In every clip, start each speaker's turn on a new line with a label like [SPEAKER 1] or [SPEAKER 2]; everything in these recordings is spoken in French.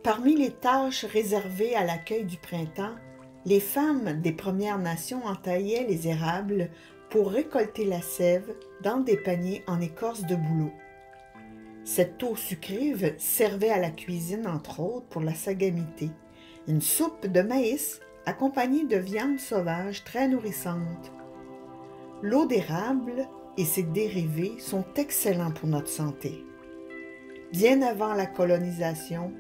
[SPEAKER 1] Parmi les tâches réservées à l'accueil du printemps, les femmes des Premières Nations entaillaient les érables pour récolter la sève dans des paniers en écorce de bouleau. Cette eau sucrée servait à la cuisine, entre autres, pour la sagamité, une soupe de maïs accompagnée de viande sauvage très nourrissante. L'eau d'érable et ses dérivés sont excellents pour notre santé. Bien avant la colonisation,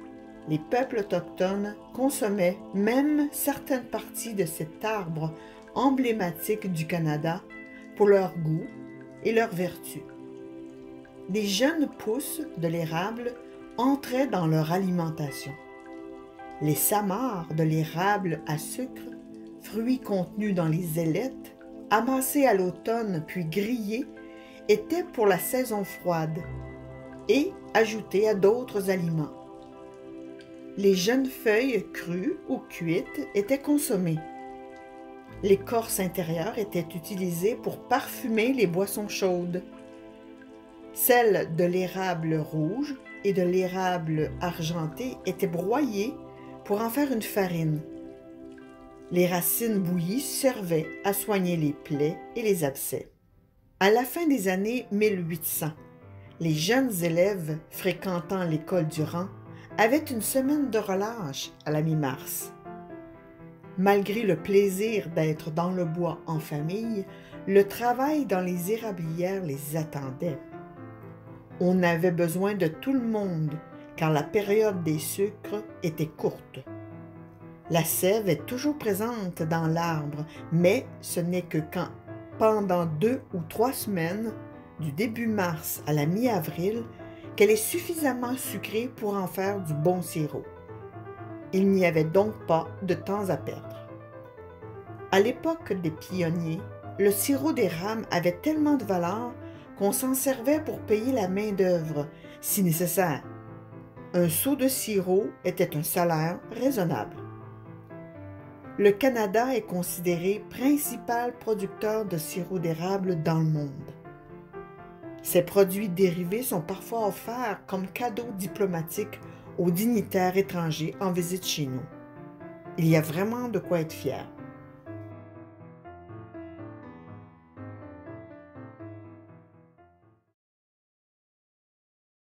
[SPEAKER 1] les peuples autochtones consommaient même certaines parties de cet arbre emblématique du Canada pour leur goût et leur vertu. Des jeunes pousses de l'érable entraient dans leur alimentation. Les samars de l'érable à sucre, fruits contenus dans les ailettes, amassés à l'automne puis grillés, étaient pour la saison froide et ajoutés à d'autres aliments. Les jeunes feuilles crues ou cuites étaient consommées. L'écorce intérieure était utilisée pour parfumer les boissons chaudes. Celles de l'érable rouge et de l'érable argenté étaient broyées pour en faire une farine. Les racines bouillies servaient à soigner les plaies et les abcès. À la fin des années 1800, les jeunes élèves fréquentant l'école du rang avaient une semaine de relâche à la mi-mars. Malgré le plaisir d'être dans le bois en famille, le travail dans les érablières les attendait. On avait besoin de tout le monde, car la période des sucres était courte. La sève est toujours présente dans l'arbre, mais ce n'est que quand, pendant 2 ou 3 semaines, du début mars à la mi-avril, qu'elle est suffisamment sucrée pour en faire du bon sirop. Il n'y avait donc pas de temps à perdre. À l'époque des pionniers, le sirop d'érable avait tellement de valeur qu'on s'en servait pour payer la main-d'œuvre, si nécessaire. Un seau de sirop était un salaire raisonnable. Le Canada est considéré principal producteur de sirop d'érable dans le monde. Ces produits dérivés sont parfois offerts comme cadeaux diplomatiques aux dignitaires étrangers en visite chez nous. Il y a vraiment de quoi être fier.